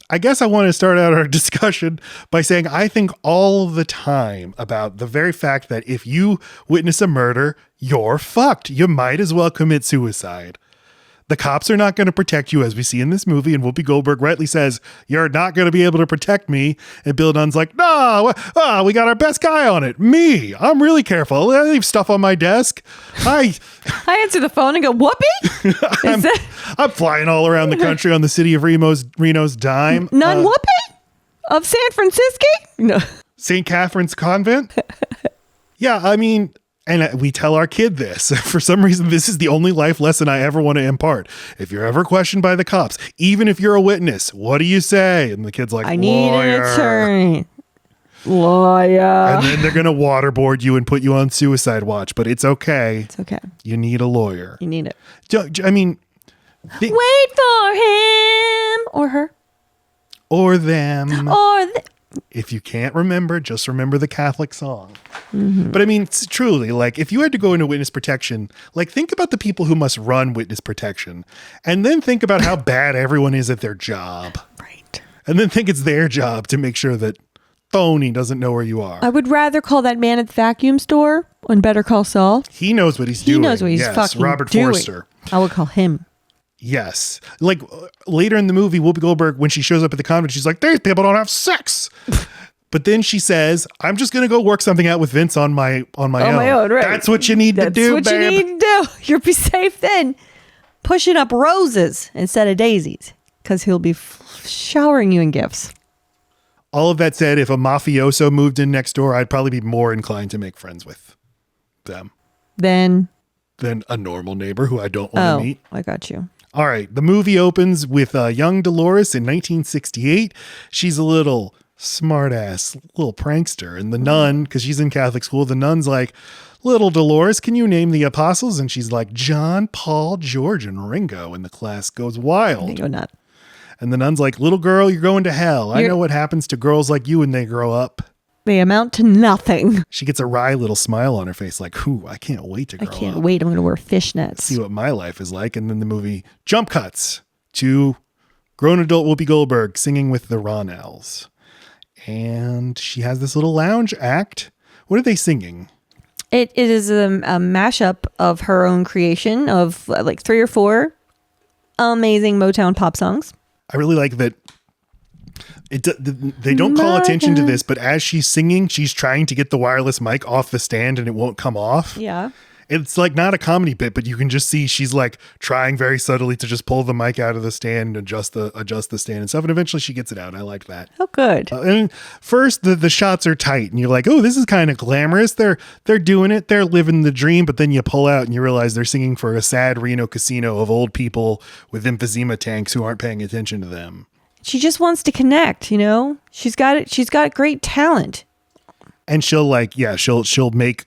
I guess I want to start out our discussion by saying I think all the time about the very fact that if you witness a murder, you're fucked. You might as well commit suicide. The cops are not going to protect you, as we see in this movie. And Whoopi Goldberg rightly says, you're not going to be able to protect me. And Bill Dunn's like, no, we got our best guy on it. Me. I'm really careful. I leave stuff on my desk. I answer the phone and go, Whoopi? I'm flying all around the country on the city of Reno's dime. Nun Whoopi? Of San Francisco? No. St. Catherine's Convent? Yeah, I mean... And we tell our kid this. For some reason, this is the only life lesson I ever want to impart. If you're ever questioned by the cops, even if you're a witness, what do you say? And the kid's like, I need an attorney. Lawyer. And then they're going to waterboard you and put you on suicide watch. But it's okay. It's okay. You need a lawyer. You need it. I mean. Wait for him. Or her. Or them. Or if you can't remember, just remember the Catholic song. Mm-hmm. But I mean, truly, like if you had to go into witness protection, like think about the people who must run witness protection and then think about how bad everyone is at their job. Right. And then think it's their job to make sure that phony doesn't know where you are. I would rather call that man at the vacuum store on Better Call Saul. He knows what he's doing. He knows what he's fucking Robert doing. Forster. I would call him. Yes. Like later in the movie, Whoopi Goldberg, when she shows up at the convent, she's like, these people don't have sex. But then she says, I'm just going to go work something out with Vince on my own. Right. That's what you need to do, babe. That's what you need to do. You'll be safe then. Pushing up roses instead of daisies because he'll be showering you in gifts. All of that said, if a mafioso moved in next door, I'd probably be more inclined to make friends with them. Than a normal neighbor who I don't want to meet. I got you. All right. The movie opens with young Dolores in 1968. She's a little smart-ass little prankster. And the nun, because she's in Catholic school, the nun's like, little Dolores, can you name the apostles? And she's like, John, Paul, George, and Ringo. And the class goes wild. They go nuts. And the nun's like, little girl, you're going to hell. I know what happens to girls like you when they grow up. They amount to nothing. She gets a wry little smile on her face like, I can't wait to grow up. I can't wait. I'm going to wear fishnets. See what my life is like. And then the movie jump cuts to grown adult Whoopi Goldberg singing with the Ronells. And she has this little lounge act. What are they singing? It is a mashup of her own creation of like 3 or 4 amazing Motown pop songs. I really like that. They don't call attention to this, but as she's singing, she's trying to get the wireless mic off the stand and it won't come off. Yeah. It's like not a comedy bit, but you can just see she's like trying very subtly to just pull the mic out of the stand and adjust the stand and stuff. And eventually she gets it out. I like that. Oh, good. And first the shots are tight and you're like, oh, this is kind of glamorous. They're doing it. They're living the dream. But then you pull out and you realize they're singing for a sad Reno casino of old people with emphysema tanks who aren't paying attention to them. She just wants to connect, you know? She's got great talent. And she'll make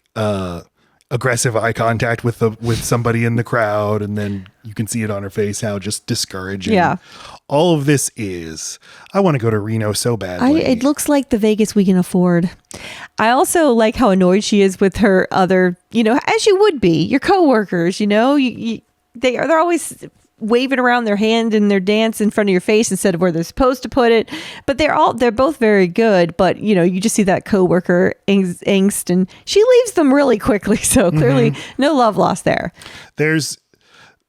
aggressive eye contact with somebody in the crowd, and then you can see it on her face how just discouraging. Yeah. All of this is. I want to go to Reno so badly. It looks like the Vegas we can afford. I also like how annoyed she is with her other, as you would be, your coworkers. They're always waving around their hand in their dance in front of your face instead of where they're supposed to put it. But they're both very good. But, you just see that coworker angst and she leaves them really quickly. So clearly no love lost there.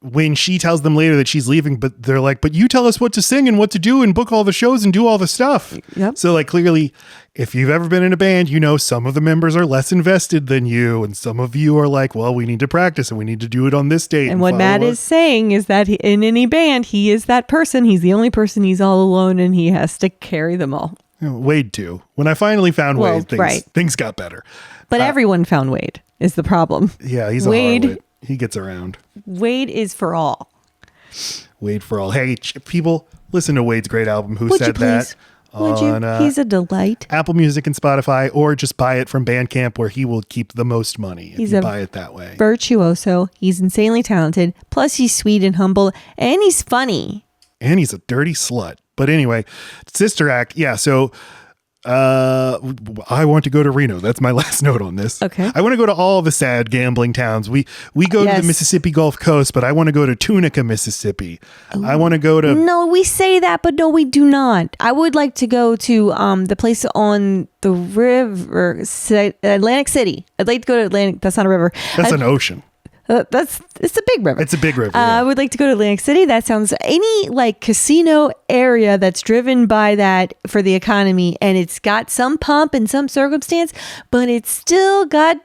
When she tells them later that she's leaving, but they're like, but you tell us what to sing and what to do and book all the shows and do all the stuff. Yep. So like clearly, if you've ever been in a band, some of the members are less invested than you. And some of you are like, well, we need to practice and we need to do it on this date. And what Matt is saying is that in any band, he is that person. He's the only person. He's all alone and he has to carry them all. Wade too. When I finally found Wade, things got better. But everyone found Wade is the problem. Yeah, he's a harlot. He gets around. Wade is for all. Wade for all. Hey, people, listen to Wade's great album, Who Said That? Would you? He's a delight. Apple Music and Spotify, or just buy it from Bandcamp where he will keep the most money if you buy it that way. Virtuoso. He's insanely talented. Plus he's sweet and humble. And he's funny. And he's a dirty slut. But anyway, Sister Act. Yeah, so I want to go to Reno. That's my last note on this. Okay. I want to go to all the sad gambling towns. We go to the Mississippi Gulf Coast, but I want to go to Tunica, Mississippi. I want to go to... No, we say that, but no, we do not. I would like to go to the place on the river, Atlantic City. I'd like to go to Atlantic. That's not a river. That's an ocean. It's a big river. It's a big river. I would like to go to Atlantic City. That sounds any like casino area that's driven by that for the economy, and it's got some pump and some circumstance, but it's still got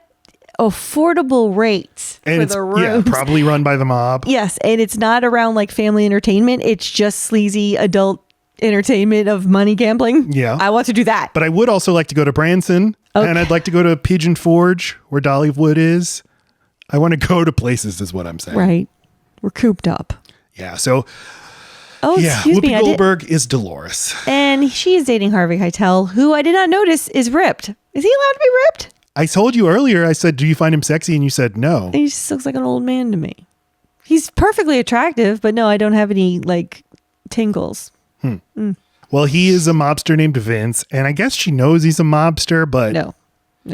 affordable rates and for it's the rooms. probably run by the mob. Yes, and it's not around like family entertainment. It's just sleazy adult entertainment of money gambling. Yeah. I want to do that. But I would also like to go to Branson, and I'd like to go to Pigeon Forge, where Dollywood is. I want to go to places, is what I'm saying. Right. We're cooped up. Yeah. So, excuse me. Whoopi Goldberg is Dolores. And she is dating Harvey Keitel, who I did not notice is ripped. Is he allowed to be ripped? I told you earlier, I said, do you find him sexy? And you said no. He just looks like an old man to me. He's perfectly attractive, but no, I don't have any like tingles. Well, he is a mobster named Vince, and I guess she knows he's a mobster, but... No,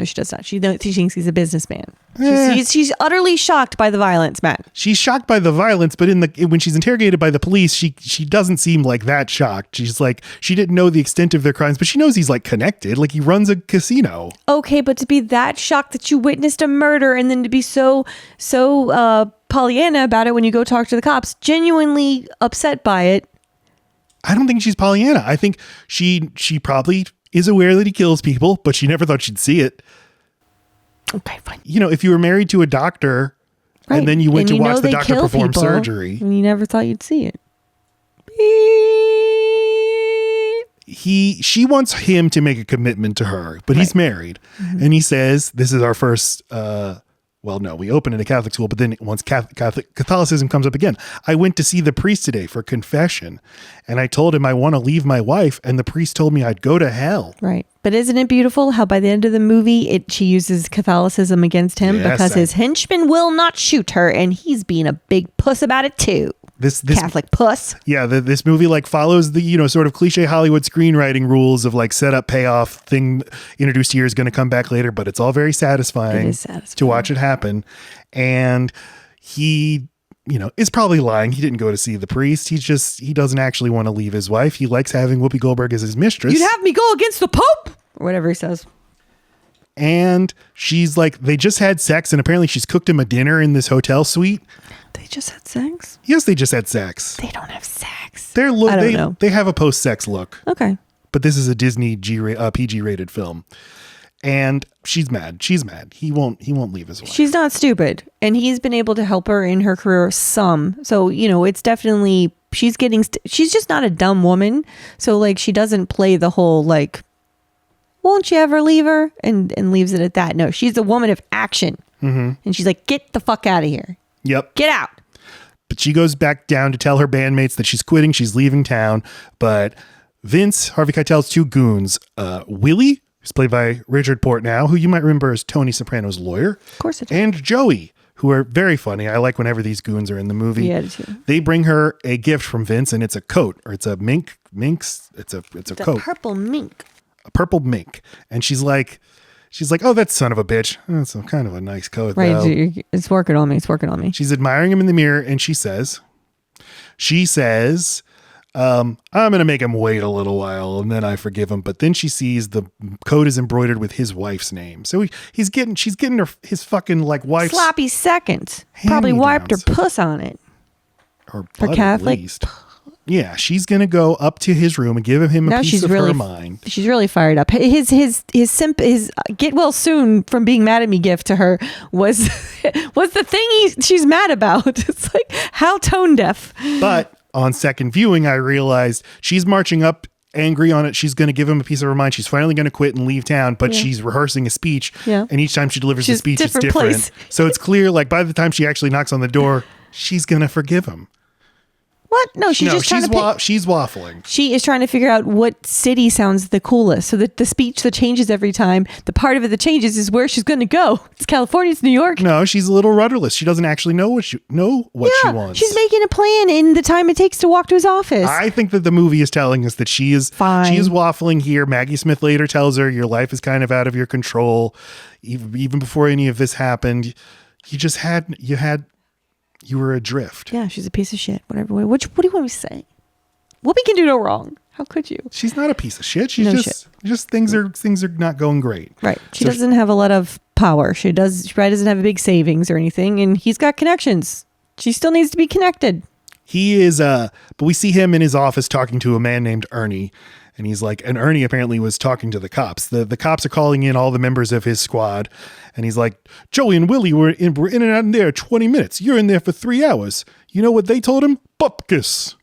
she does not. She thinks he's a businessman. Eh. She's utterly shocked by the violence, Matt. She's shocked by the violence, but when she's interrogated by the police, she doesn't seem like that shocked. She's like, she didn't know the extent of their crimes, but she knows he's like connected, like he runs a casino. Okay, but to be that shocked that you witnessed a murder and then to be so Pollyanna about it when you go talk to the cops, genuinely upset by it. I don't think she's Pollyanna. I think she probably is aware that he kills people, but she never thought she'd see it. Okay, fine. You know, if you were married to a doctor and then you went to watch the doctor perform surgery. And you never thought you'd see it. She wants him to make a commitment to her, but he's married. And he says, this is our first, well, no, we open in a Catholic school, but then once Catholicism comes up again, I went to see the priest today for confession. And I told him I want to leave my wife. And the priest told me I'd go to hell. Right. But isn't it beautiful how by the end of the movie, she uses Catholicism against him because his henchman will not shoot her. And he's being a big puss about it too. This Catholic puss. Yeah, this movie like follows the sort of cliche Hollywood screenwriting rules of like set up payoff thing introduced here is going to come back later, but it's all very satisfying, to watch it happen. And he is probably lying. He didn't go to see the priest. He doesn't actually want to leave his wife. He likes having Whoopi Goldberg as his mistress. You'd have me go against the Pope or whatever he says. And she's like, they just had sex, and apparently she's cooked him a dinner in this hotel suite. They just had sex? Yes, they just had sex. They don't have sex. I don't know. They have a post-sex look. Okay. But this is a Disney PG-rated film. And she's mad. He won't leave his wife. She's not stupid. And he's been able to help her in her career some. So, it's definitely, she's just not a dumb woman. So like, she doesn't play the whole like, won't you ever leave her? And leaves it at that. No, she's a woman of action. Mm-hmm. And she's like, get the fuck out of here. Yep. Get out. But she goes back down to tell her bandmates that she's quitting. She's leaving town. But Vince, Harvey Keitel's two goons, Willie, who's played by Richard Portnow, who you might remember as Tony Soprano's lawyer. Of course I do. And Joey, who are very funny. I like whenever these goons are in the movie. Yeah, too. They bring her a gift from Vince, and it's a coat, or it's a minx. It's a coat. Purple mink. A purple mink. And she's like, oh, that son of a bitch. That's kind of a nice coat, right, though. It's working on me. She's admiring him in the mirror, and she says, I'm going to make him wait a little while, and then I forgive him. But then she sees the coat is embroidered with his wife's name. So she's getting his fucking like wife's sloppy seconds. Probably wiped her puss on it. Or blood, her Catholic. At least. Yeah, she's gonna go up to his room and give him a piece of her mind. She's really fired up. His get well soon from being mad at me gift to her was the thing she's mad about. It's like how tone deaf. But on second viewing, I realized she's marching up angry on it. She's going to give him a piece of her mind. She's finally going to quit and leave town, but she's rehearsing a speech. Yeah. And each time she delivers the speech, it's different. So it's clear, like by the time she actually knocks on the door, she's going to forgive him. What? No, she's just trying to she's waffling. She is trying to figure out what city sounds the coolest. So that the speech that changes every time, the part of it that changes is where she's going to go. It's California, it's New York. No, she's a little rudderless. She doesn't actually know what she wants. She's making a plan in the time it takes to walk to his office. I think that the movie is telling us that she is fine. She is waffling here. Maggie Smith later tells her, your life is kind of out of your control. Even before any of this happened, you were adrift. Yeah, she's a piece of shit. Whatever. What do you want me to say? Whoopi can do no wrong. How could you? She's not a piece of shit. She's just things are not going great. Right. She doesn't have a lot of power. She probably doesn't have a big savings or anything, and he's got connections. She still needs to be connected. He is but we see him in his office talking to a man named Ernie. And he's like, and Ernie apparently was talking to the cops. The cops are calling in all the members of his squad. And he's like, Joey and Willie were in and out in there 20 minutes. You're in there for 3 hours. You know what they told him? Bupkis.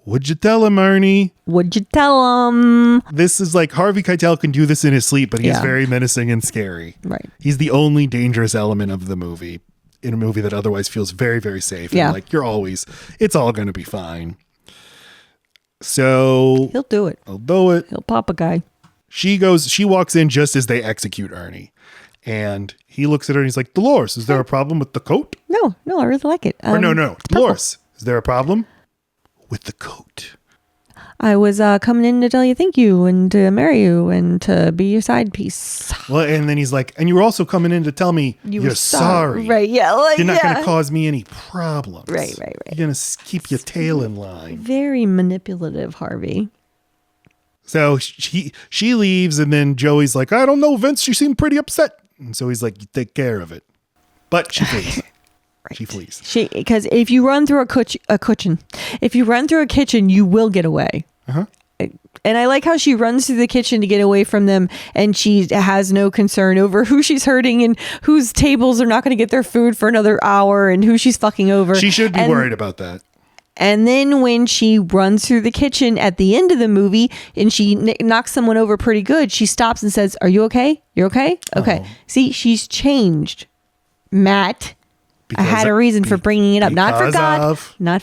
What'd you tell him, Ernie? What'd you tell him? This is like Harvey Keitel can do this in his sleep, but he's very menacing and scary. Right. He's the only dangerous element of the movie in a movie that otherwise feels very, very safe. Yeah. And like, it's all going to be fine. So he'll do it. He'll do it. He'll pop a guy. She walks in just as they execute Ernie. And he looks at her and he's like, Dolores, is there a problem with the coat? No, I really like it. No. Dolores, is there a problem with the coat? I was coming in to tell you thank you and to marry you and to be your side piece. Well, and then he's like, and you were also coming in to tell me you're sorry. Right, yeah. Like, you're not going to cause me any problems. Right. You're going to keep your tail in line. Very manipulative, Harvey. So she leaves, and then Joey's like, I don't know, Vince, she seemed pretty upset. And so he's like, you take care of it. But she flees. Right. She flees. Because if you run through a kitchen, you will get away. Uh-huh. And I like how she runs through the kitchen to get away from them, and she has no concern over who she's hurting and whose tables are not going to get their food for another hour and who she's fucking over. She should be worried about that. And then when she runs through the kitchen at the end of the movie and she knocks someone over pretty good, she stops and says, are you okay? You're okay? Okay. Oh. See, she's changed. Matt, I had a reason for bringing it up. Not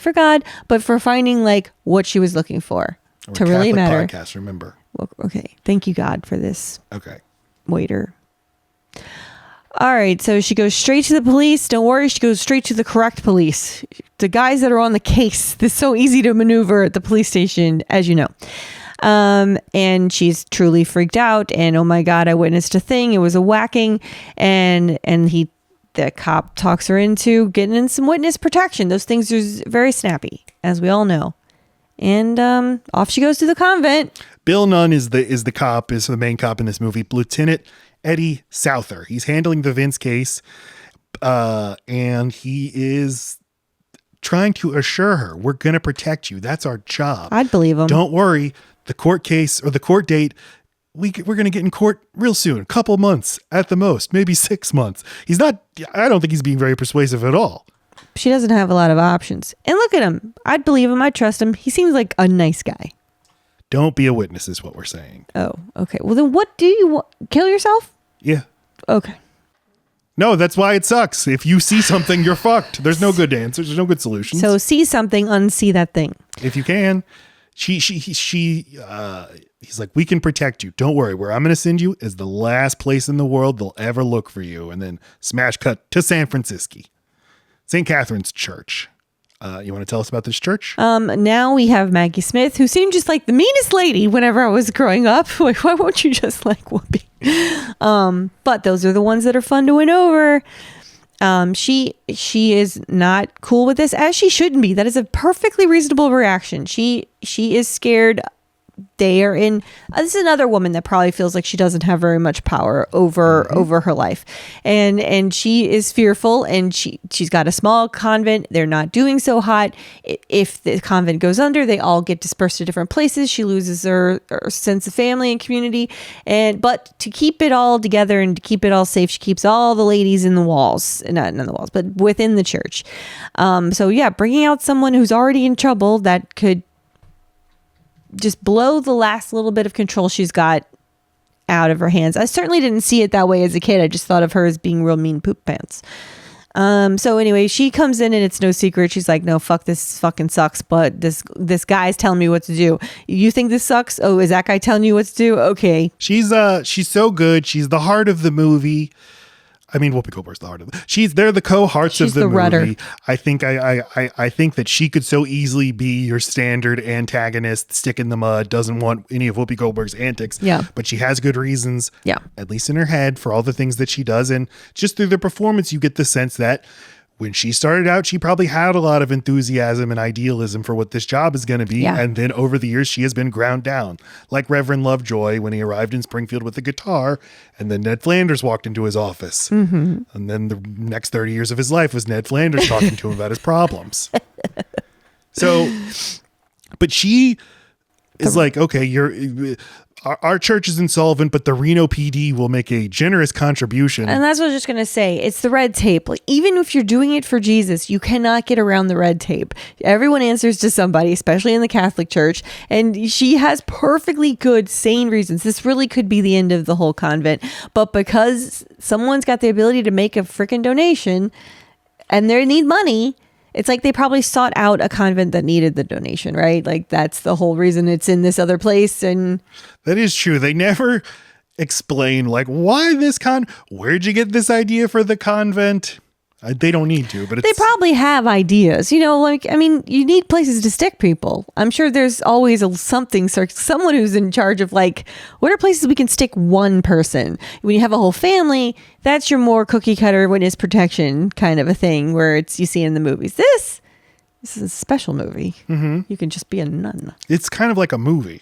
for God, but for finding like what she was looking for. To really matter. Podcast, remember. Well, okay. Thank you, God, for this. Okay. Waiter. All right. So she goes straight to the police. Don't worry. She goes straight to the correct police. The guys that are on the case. It's so easy to maneuver at the police station, as you know. And she's truly freaked out. And oh my God, I witnessed a thing. It was a whacking. And the cop talks her into getting in some witness protection. Those things are very snappy, as we all know. And off she goes to the convent. Bill Nunn is the main cop in this movie. Lieutenant Eddie Souther. He's handling the Vince case, and he is trying to assure her, we're going to protect you. That's our job. I'd believe him. Don't worry. The court case or the court date, we're going to get in court real soon. A couple months at the most, maybe 6 months. I don't think he's being very persuasive at all. She doesn't have a lot of options. And look at him. I'd believe him. I trust him. He seems like a nice guy. Don't be a witness is what we're saying. Oh, okay. Well, then what do you want? Kill yourself? Yeah. Okay. No, that's why it sucks. If you see something, you're fucked. There's no good answers. There's no good solutions. So see something, unsee that thing. If you can. He's like, we can protect you. Don't worry. Where I'm going to send you is the last place in the world they'll ever look for you. And then smash cut to San Francisco. St. Catherine's Church. You want to tell us about this church? Now we have Maggie Smith, who seemed just like the meanest lady whenever I was growing up. Like, why won't you just like Whoopi? But those are the ones that are fun to win over. She is not cool with this, as she shouldn't be. That is a perfectly reasonable reaction. She is scared. They are in. This is another woman that probably feels like she doesn't have very much power over her life, and she is fearful. And she's got a small convent. They're not doing so hot. If the convent goes under, they all get dispersed to different places. She loses her sense of family and community. But to keep it all together and to keep it all safe, she keeps all the ladies in the walls, not in the walls, but within the church. So yeah, bringing out someone who's already in trouble that could just blow the last little bit of control she's got out of her hands. I certainly didn't see it that way as a kid. I just thought of her as being real mean poop pants. So anyway, she comes in and it's no secret. She's like, no, fuck, this fucking sucks. But this guy's telling me what to do. You think this sucks? Oh, is that guy telling you what to do? Okay. She's so good. She's the heart of the movie. I mean, Whoopi Goldberg's the heart of it. They're the co-hearts of the movie. Rudder. I think that she could so easily be your standard antagonist, stick in the mud, doesn't want any of Whoopi Goldberg's antics. Yeah. But she has good reasons. Yeah. At least in her head for all the things that she does. And just through the performance, you get the sense that when she started out, she probably had a lot of enthusiasm and idealism for what this job is going to be. Yeah. And then over the years, she has been ground down. Like Reverend Lovejoy when he arrived in Springfield with a guitar, and then Ned Flanders walked into his office. Mm-hmm. And then the next 30 years of his life was Ned Flanders talking to him about his problems. So, but she is like, okay, our church is insolvent, but the Reno PD will make a generous contribution. And that's what I was just going to say. It's the red tape. Like, even if you're doing it for Jesus, you cannot get around the red tape. Everyone answers to somebody, especially in the Catholic Church. And she has perfectly good, sane reasons. This really could be the end of the whole convent. But because someone's got the ability to make a freaking donation and they need money, it's like they probably sought out a convent that needed the donation, right? Like that's the whole reason it's in this other place. And that is true. They never explain like why this where'd you get this idea for the convent? They don't need to, but they probably have ideas, like, I mean, you need places to stick people. I'm sure there's always someone who's in charge of like, what are places we can stick one person? When you have a whole family, that's your more cookie cutter witness protection kind of a thing where you see in the movies. This is a special movie. Mm-hmm. You can just be a nun. It's kind of like a movie.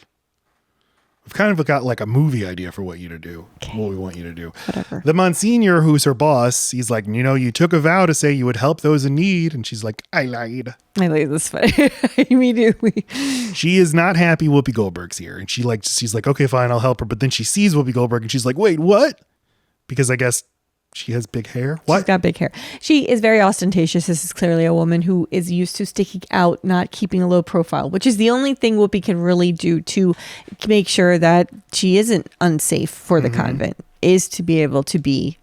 We've kind of got like a movie idea for what you to do, what we want you to do. Whatever. The Monsignor, who's her boss, he's like, you took a vow to say you would help those in need. And she's like, I lied. I like this funny. Immediately. She is not happy Whoopi Goldberg's here. And she's like, okay, fine, I'll help her. But then she sees Whoopi Goldberg and she's like, wait, what? Because I guess she has big hair. What? She's got big hair. She is very ostentatious. This is clearly a woman who is used to sticking out, not keeping a low profile, which is the only thing Whoopi can really do to make sure that she isn't unsafe for the convent, is to be able to be.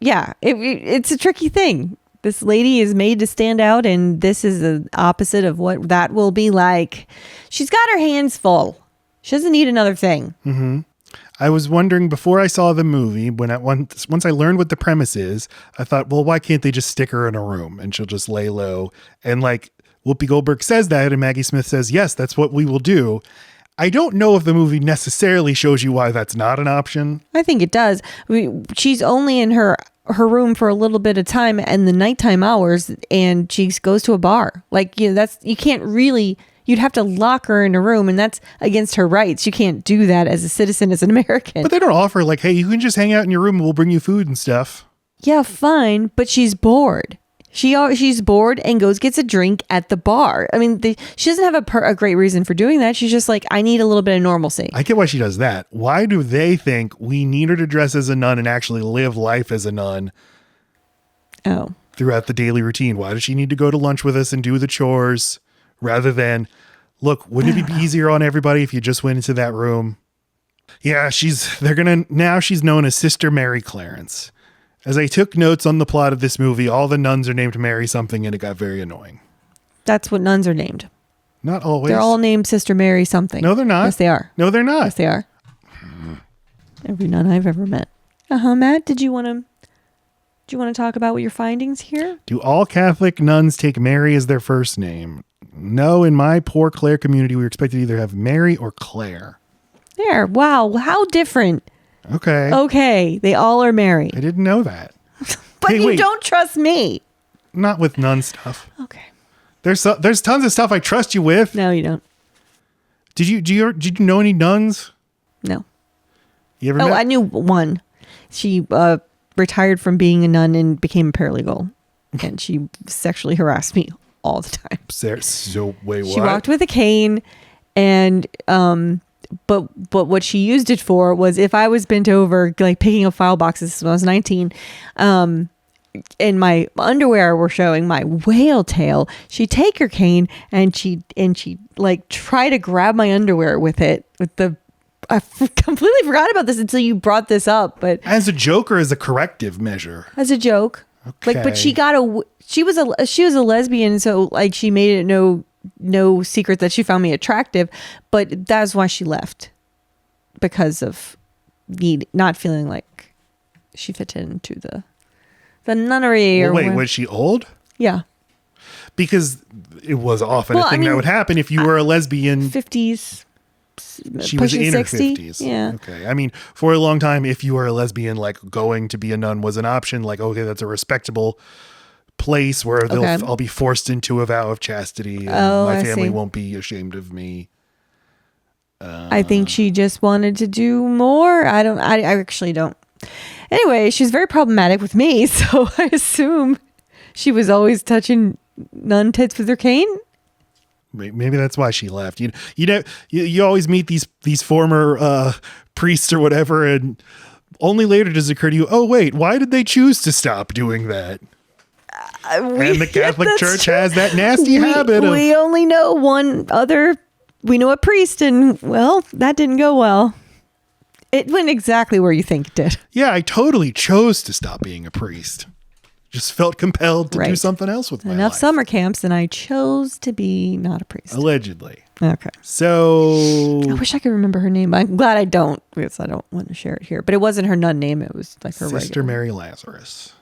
Yeah, it's a tricky thing. This lady is made to stand out, and this is the opposite of what that will be like. She's got her hands full. She doesn't need another thing. Mm-hmm. I was wondering before I saw the movie, once I learned what the premise is, I thought, well, why can't they just stick her in a room and she'll just lay low? And like Whoopi Goldberg says that, and Maggie Smith says, yes, that's what we will do. I don't know if the movie necessarily shows you why that's not an option. I think it does. She's only in her room for a little bit of time and the nighttime hours, and she goes to a bar. Like, you can't really. You'd have to lock her in a room, and that's against her rights. You can't do that as a citizen, as an American. But they don't offer like, hey, you can just hang out in your room and we'll bring you food and stuff. Yeah, fine. But she's bored. She's bored and gets a drink at the bar. I mean, she doesn't have a great reason for doing that. She's just like, I need a little bit of normalcy. I get why she does that. Why do they think we need her to dress as a nun and actually live life as a nun? Oh. Throughout the daily routine. Why does she need to go to lunch with us and do the chores? Rather than, look, wouldn't it be easier on everybody if you just went into that room? Yeah, now she's known as Sister Mary Clarence. As I took notes on the plot of this movie, all the nuns are named Mary something, and it got very annoying. That's what nuns are named. Not always. They're all named Sister Mary something. No, they're not. Yes, they are. No, they're not. Yes, they are. Every nun I've ever met. Matt, did you want to talk about what your findings here? Do all Catholic nuns take Mary as their first name? No, in my poor Claire community, we were expected to either have Mary or Claire. There. Wow. How different. Okay. They all are Mary. I didn't know that. But hey, you don't trust me. Not with nun stuff. Okay. There's tons of stuff I trust you with. No, you don't. Did you know any nuns? No. You ever met? I knew one. She retired from being a nun and became a paralegal. And she sexually harassed me all the time. So wait, what? She walked with a cane, and but what she used it for was if I was bent over like picking up file boxes when I was 19, and my underwear were showing my whale tail, she'd take her cane and she like try to grab my underwear with it with the. I completely forgot about this until you brought this up. But as a joke or as a corrective measure? As a joke. Okay. Like, but she was a lesbian, so like she made it no secret that she found me attractive, but that's why she left, because of not feeling like she fit into the nunnery. Well, or wait, whatever. was she old? Yeah, because it was often a thing that would happen if you were a lesbian. 50s. She was in her 60. 50s. Yeah. Okay. I mean, for a long time, if you were a lesbian, like going to be a nun was an option. Like, okay, that's a respectable place where I'll be forced into a vow of chastity. And my family won't be ashamed of me. I think she just wanted to do more. I actually don't. Anyway, she's very problematic with me, so I assume she was always touching nun tits with her cane. Maybe that's why she left. You always meet these former priests or whatever, and only later does it occur to you, oh wait, why did they choose to stop doing that? And the Catholic Church has that nasty habit of... We only know we know a priest, and well, that didn't go well. It went exactly where you think it did. Yeah, I totally chose to stop being a priest. Just felt compelled to do something else with my life. Summer camps, and I chose to be not a priest. Allegedly. Okay. So... I wish I could remember her name. I'm glad I don't, because I don't want to share it here. But it wasn't her nun name. It was like her Sister regular. Mary Lazarus.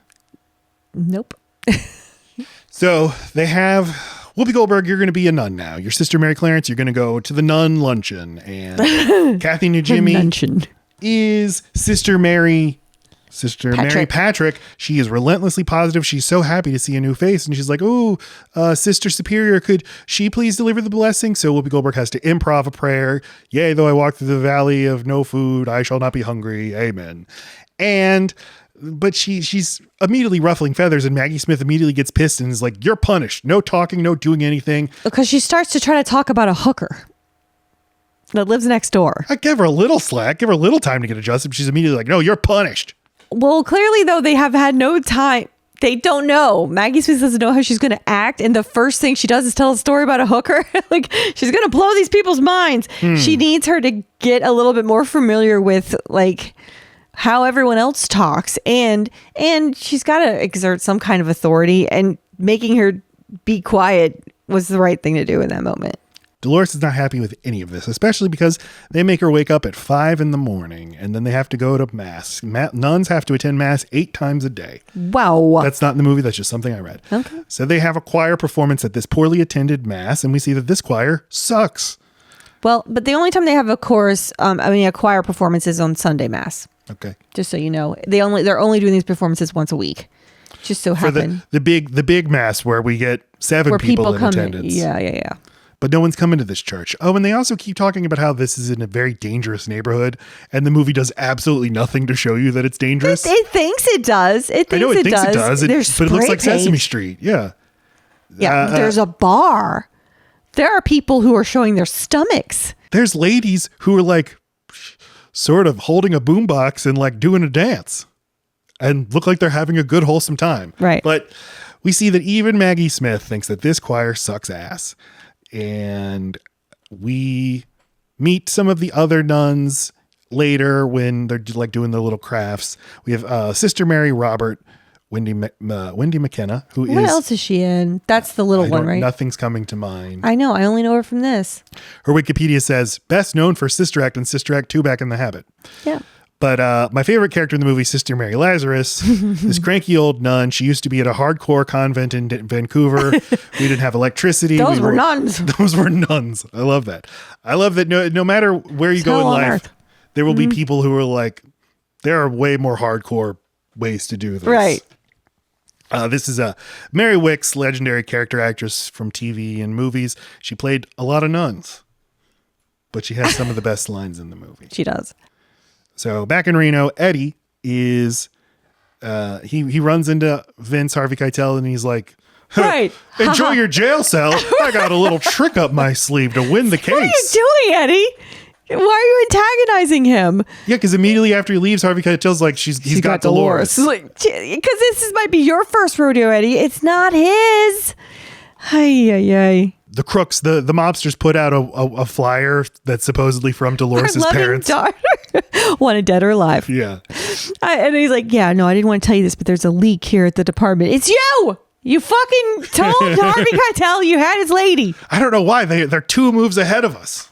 Nope. So they have... Whoopi Goldberg, you're going to be a nun now. Your sister Mary Clarence, you're going to go to the nun luncheon. And Kathy Najimy is Sister Mary Patrick. She is relentlessly positive. She's so happy to see a new face. And she's like, oh, Sister Superior, could she please deliver the blessing? So Whoopi Goldberg has to improv a prayer. Yea, though I walk through the valley of no food, I shall not be hungry. Amen. But she's immediately ruffling feathers, and Maggie Smith immediately gets pissed and is like, you're punished. No talking, no doing anything. Because she starts to try to talk about a hooker that lives next door. I give her a little slack, give her a little time to get adjusted. But she's immediately like, no, you're punished. Well, clearly, though, they have had no time. They don't know. Maggie Smith doesn't know how she's going to act. And the first thing she does is tell a story about a hooker. Like, she's going to blow these people's minds. She needs her to get a little bit more familiar with, like, how everyone else talks. And she's got to exert some kind of authority. And making her be quiet was the right thing to do in that moment. Dolores is not happy with any of this, especially because they make her wake up at 5 a.m. and then they have to go to mass. Nuns have to attend mass 8 times a day. Wow. That's not in the movie. That's just something I read. Okay. So they have a choir performance at this poorly attended mass, and we see that this choir sucks. Well, but the only time they have a choir performance is on Sunday mass. Okay. Just so you know, they're only doing these performances once a week. Just so happen. For the big mass where we get 7 people in attendance. Yeah. But no one's coming to this church. Oh, and they also keep talking about how this is in a very dangerous neighborhood, and the movie does absolutely nothing to show you that it's dangerous. It thinks it does. I know it thinks it does. But it looks like Sesame Street. Yeah. Yeah. There's a bar. There are people who are showing their stomachs. There's ladies who are like sort of holding a boombox and like doing a dance and look like they're having a good, wholesome time. Right. But we see that even Maggie Smith thinks that this choir sucks ass. And we meet some of the other nuns later when they're like doing their little crafts. We have Sister Mary Robert, Wendy McKenna, What else is she in? That's the little one, right? Nothing's coming to mind. I know. I only know her from this. Her Wikipedia says best known for Sister Act and Sister Act 2 Back in the Habit. Yeah. But my favorite character in the movie, Sister Mary Lazarus, this cranky old nun. She used to be at a hardcore convent in Vancouver. We didn't have electricity. Those were nuns. Those were nuns. I love that. I love that no matter where you go in life, there will be people who are like, there are way more hardcore ways to do this. Right. This is Mary Wicks, legendary character actress from TV and movies. She played a lot of nuns, but she has some of the best lines in the movie. She does. So back in Reno, Eddie is, he runs into Vince Harvey Keitel and he's like, right. Enjoy your jail cell. I got a little trick up my sleeve to win the case. What are you doing, Eddie? Why are you antagonizing him? Yeah, because immediately after he leaves, Harvey Keitel's like, he's got Dolores. Like, because this might be your first rodeo, Eddie. It's not his. Ay. The crooks, the mobsters put out a flyer that's supposedly from Dolores' parents. Daughter. Wanted dead or alive. Yeah. And he's like, yeah, no, I didn't want to tell you this, but there's a leak here at the department. It's you! You fucking told Harvey Keitel you had his lady. I don't know why. They're 2 moves ahead of us.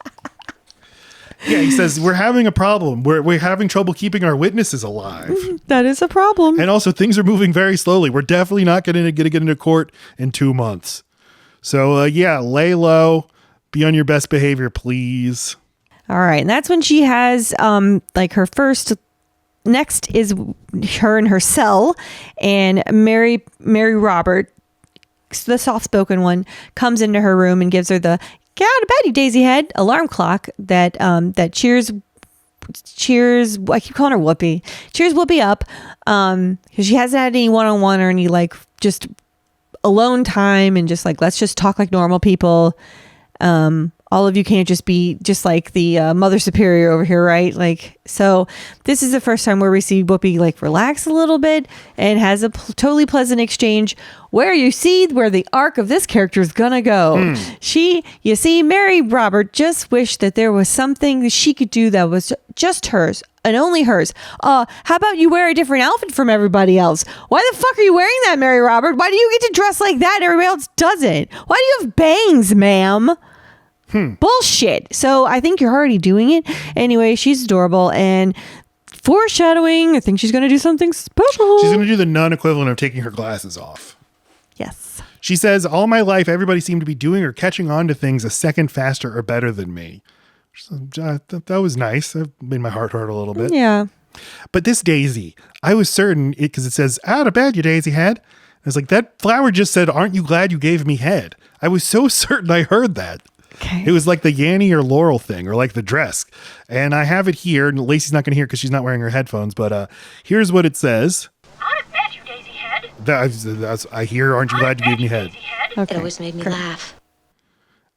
Yeah, he says, we're having a problem. We're having trouble keeping our witnesses alive. That is a problem. And also, things are moving very slowly. We're definitely not going to get into court in 2 months. So, yeah, lay low. Be on your best behavior, please. All right. And that's when she has like her first. Next is her in her cell, and Mary Robert, the soft-spoken one, comes into her room and gives her the "Get out of bed, you daisy head" alarm clock that cheers. I keep calling her Whoopi. Cheers Whoopi up, because she hasn't had any one-on-one or any like just alone time, and just like, let's just talk like normal people. All of you can't just be just like the mother superior over here, right? Like, so this is the first time where we see Whoopi like relax a little bit and has a totally pleasant exchange where you see where the arc of this character is gonna go. You see, Mary Robert just wished that there was something that she could do that was just hers and only hers. How about you wear a different outfit from everybody else? Why the fuck are you wearing that, Mary Robert? Why do you get to dress like that and everybody else doesn't? Why do you have bangs, ma'am? Bullshit. So I think you're already doing it. Anyway, she's adorable, and foreshadowing, I think she's going to do something special. She's going to do the nun equivalent of taking her glasses off. Yes. She says, all my life, everybody seemed to be doing or catching on to things a second faster or better than me. So, that was nice. That made my heart hurt a little bit. Yeah. But this daisy, I was certain, because it says, out of bed, you daisy head. I was like, that flower just said, aren't you glad you gave me head? I was so certain I heard that. Okay. It was like the Yanny or Laurel thing, or like the dress. And I have it here. And Lacey's not going to hear because she's not wearing her headphones. But here's what it says. Out of bed, you daisy head. I hear, aren't you glad you gave me head? Okay. It always made me laugh.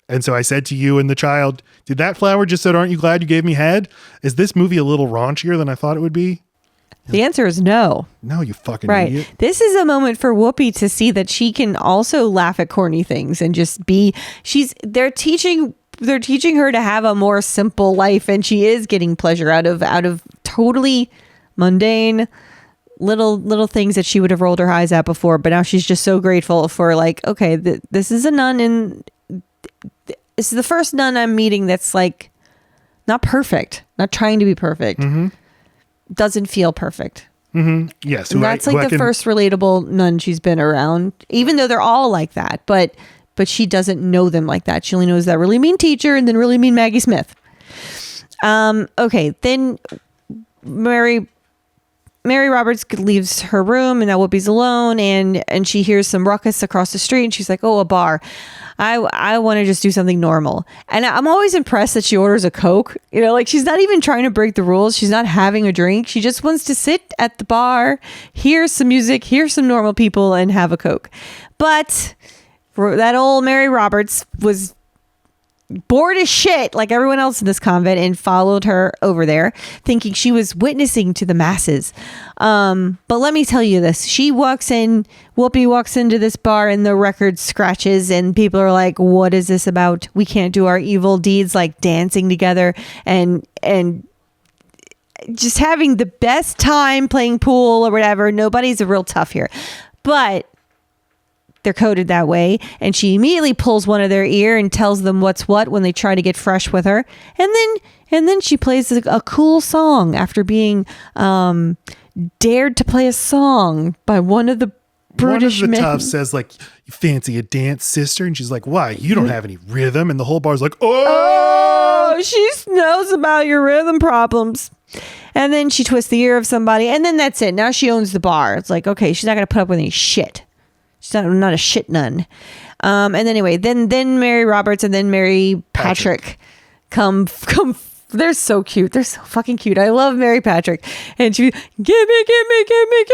And so I said to you and the child, did that flower just said, aren't you glad you gave me head? Is this movie a little raunchier than I thought it would be? The answer is no. No, you fucking Right. idiot. This is a moment for Whoopi to see that she can also laugh at corny things and just be, they're teaching her to have a more simple life, and she is getting pleasure out of totally mundane little things that she would have rolled her eyes at before, but now she's just so grateful for, like, okay, this is a nun, and this is the first nun I'm meeting that's like not perfect, not trying to be perfect. Doesn't feel perfect. Yes. And that's like the first relatable nun she's been around, even though they're all like that, but she doesn't know them like that. She only knows that really mean teacher and then really mean Maggie Smith. Okay, then Mary Roberts leaves her room, and now Whoopi's alone, and she hears some ruckus across the street, and she's like, oh, a bar. I want to just do something normal. And I'm always impressed that she orders a Coke. You know, like, she's not even trying to break the rules. She's not having a drink. She just wants to sit at the bar, hear some music, hear some normal people, and have a Coke. But that old Mary Roberts was bored as shit like everyone else in this convent and followed her over there thinking she was witnessing to the masses. But let me tell you this. Whoopi walks into this bar and the record scratches and people are like, what is this about? We can't do our evil deeds like dancing together and just having the best time playing pool or whatever. Nobody's a real tough here. But they're coded that way, and she immediately pulls one of their ear and tells them what's what when they try to get fresh with her, and then she plays a cool song after being dared to play a song by one of the British men. One of the men. toughs says, like, you fancy a dance, sister? And she's like, why? You don't have any rhythm. And the whole bar's like, oh, she knows about your rhythm problems. And then she twists the ear of somebody, and then that's it. Now she owns the bar. It's like, okay, she's not going to put up with any shit. She's not a shit nun. And then anyway, then Mary Roberts and then Mary Patrick come. They're so cute. They're so fucking cute. I love Mary Patrick. And she, give me gravy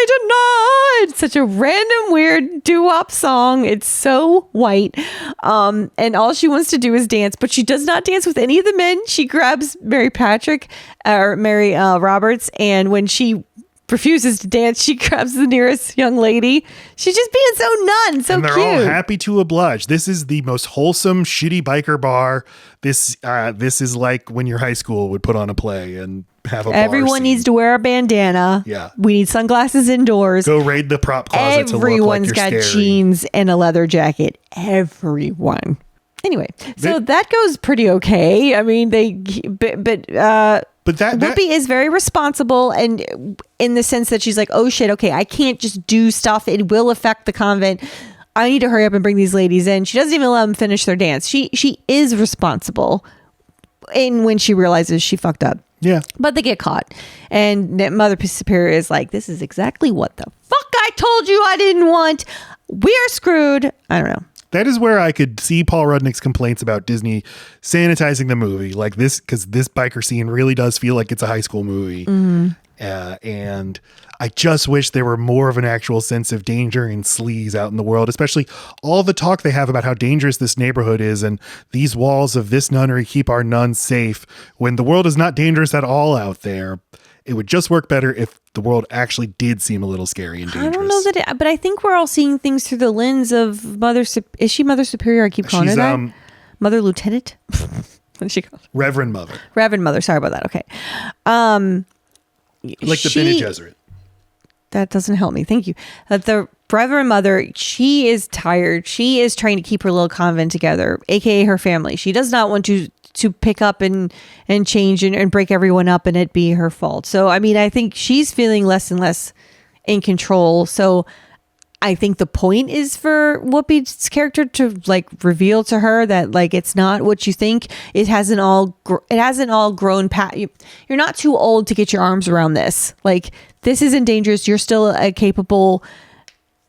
tonight. Such a random weird doo-wop song. It's so white. And all she wants to do is dance, but she does not dance with any of the men. She grabs Mary Patrick or Mary Roberts, and when she refuses to dance, she grabs the nearest young lady. She's just being so nun, so and they're cute. all happy to oblige. This is the most wholesome, shitty biker bar. This is like when your high school would put on a play and have a bar Everyone scene. needs to wear a bandana. Yeah. We need sunglasses indoors. Go raid the prop closet to look like Everyone's you're got scary. jeans and a leather jacket. Everyone. Anyway, so They- that goes pretty okay. I mean, but that Whoopi is very responsible, and in the sense that she's like, oh shit, okay, I can't just do stuff. It will affect the convent. I need to hurry up and bring these ladies in. She doesn't even let them finish their dance. She is responsible in when she realizes she fucked up. Yeah. But they get caught. And Mother Superior is like, this is exactly what the fuck I told you I didn't want. We're screwed. I don't know. That is where I could see Paul Rudnick's complaints about Disney sanitizing the movie like this, because this biker scene really does feel like it's a high school movie. And I just wish there were more of an actual sense of danger and sleaze out in the world, especially all the talk they have about how dangerous this neighborhood is and these walls of this nunnery keep our nuns safe when the world is not dangerous at all out there. It would just work better if the world actually did seem a little scary and dangerous. I don't know that, but I think we're all seeing things through the lens of Mother. Is she Mother Superior? I keep calling her that. Mother Lieutenant. What is she called? Reverend Mother. Reverend Mother. Sorry about that. Okay. Like the Bene Gesserit. That doesn't help me. Thank you. The Reverend Mother, she is tired. She is trying to keep her little convent together, aka her family. She does not want to pick up and change and break everyone up and it be her fault. So, I mean, I think she's feeling less and less in control. So I think the point is for Whoopi's character to like reveal to her that like it's not what you think. It hasn't all grown past. You're not too old to get your arms around this. Like this isn't dangerous. You're still a capable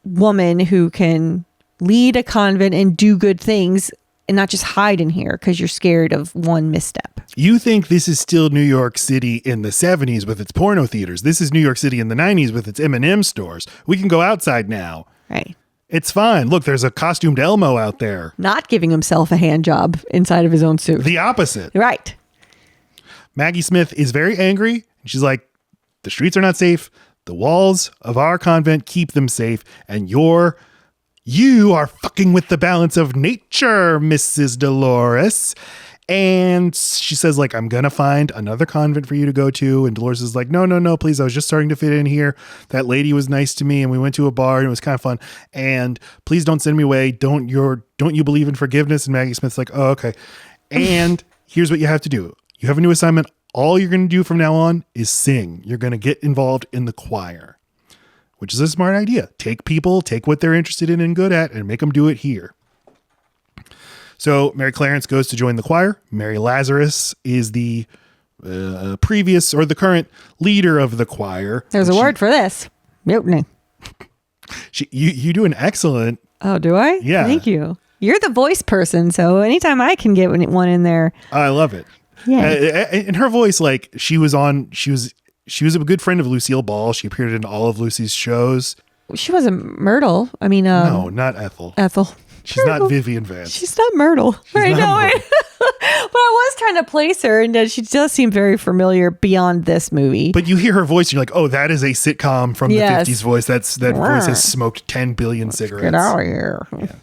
woman who can lead a convent and do good things and not just hide in here because you're scared of one misstep. You think this is still New York City in the 70s with its porno theaters. This is New York City in the 90s with its M&M stores. We can go outside now. Right. It's fine. Look, there's a costumed Elmo out there. Not giving himself a hand job inside of his own suit. The opposite. Right. Maggie Smith is very angry. She's like, the streets are not safe. The walls of our convent keep them safe. And you are fucking with the balance of nature, Mrs. Dolores. And she says, like, I'm going to find another convent for you to go to. And Dolores is like, no, please. I was just starting to fit in here. That lady was nice to me and we went to a bar and it was kind of fun. And please don't send me away. Don't you believe in forgiveness? And Maggie Smith's like, oh, okay. And here's what you have to do. You have a new assignment. All you're going to do from now on is sing. You're going to get involved in the choir, which is a smart idea. Take what they're interested in and good at and make them do it here. So Mary Clarence goes to join the choir. Mary Lazarus is the previous or the current leader of the choir. There's a word for this. Mutiny. You do an excellent. Oh, do I? Yeah. Thank you. You're the voice person, so anytime I can get one in there. I love it. Yeah. And her voice, like she was a good friend of Lucille Ball. She appeared in all of Lucy's shows. She wasn't Myrtle. I mean, no, not Ethel. Ethel. She's not Vivian Vance. She's not Myrtle. Right now. But I was trying to place her, and she does seem very familiar beyond this movie. But you hear her voice, and you're like, oh, that is a sitcom from Yes. the 50s voice. That voice has smoked 10 billion cigarettes. Get out of here. Yeah.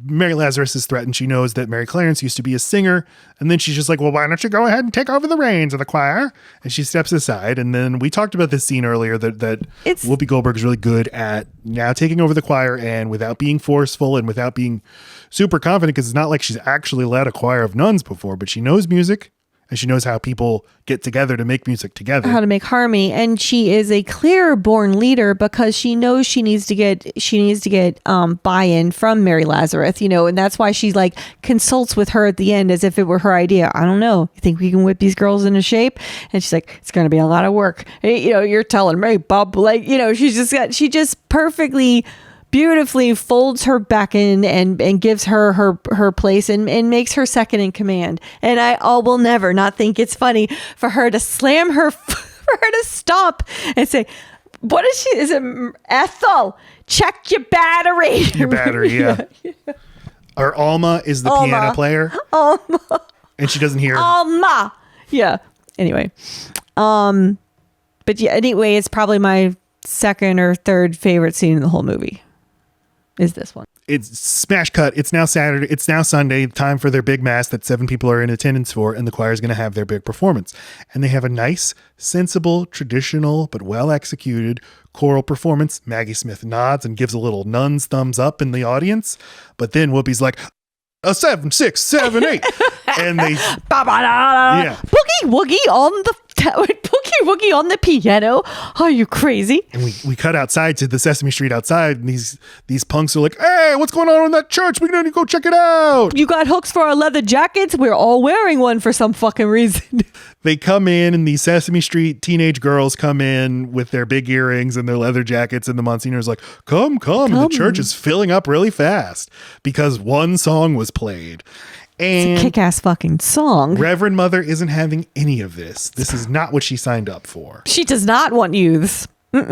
Mary Lazarus is threatened. She knows that Mary Clarence used to be a singer. And then she's just like, well, why don't you go ahead and take over the reins of the choir? And she steps aside. And then we talked about this scene earlier that Whoopi Goldberg is really good at now taking over the choir and without being forceful and without being super confident, because it's not like she's actually led a choir of nuns before, but she knows music. And she knows how people get together to make music together. How to make harmony. And she is a clear born leader because she knows she needs to get buy-in from Mary Lazarus, and that's why she like consults with her at the end as if it were her idea. I don't know. You think we can whip these girls into shape? And she's like, it's going to be a lot of work. Hey, you're telling me, Bob, she just perfectly beautifully folds her back in and gives her place and makes her second in command. And I will never not think it's funny for her to slam for her to stop and say, what is she? Is it Ethel? Check your battery. Your battery, yeah. Or Alma is the piano player. Alma. And she doesn't hear. Alma. Yeah. Anyway. But yeah, anyway, it's probably my second or third favorite scene in the whole movie. Is this one. it's smash cut. It's now Saturday. It's now Sunday. Time for their big mass that 7 people are in attendance for, and the choir is going to have their big performance. And they have a nice, sensible, traditional, but well executed choral performance. Maggie Smith nods and gives a little nun's thumbs up in the audience, but then Whoopi's like, a 7, 6, 7, 8, and they boogie woogie on the boogie woogie on the piano. Are you crazy? And we cut outside to the Sesame Street outside, and these punks are like, "Hey, what's going on in that church? We need to go check it out." You got hooks for our leather jackets? We're all wearing one for some fucking reason. They come in, and these Sesame Street teenage girls come in with their big earrings and their leather jackets, and the Monsignor's like, come. And the church is filling up really fast because one song was played. And it's a kick-ass fucking song. Reverend Mother isn't having any of this. This is not what she signed up for. She does not want youths. They're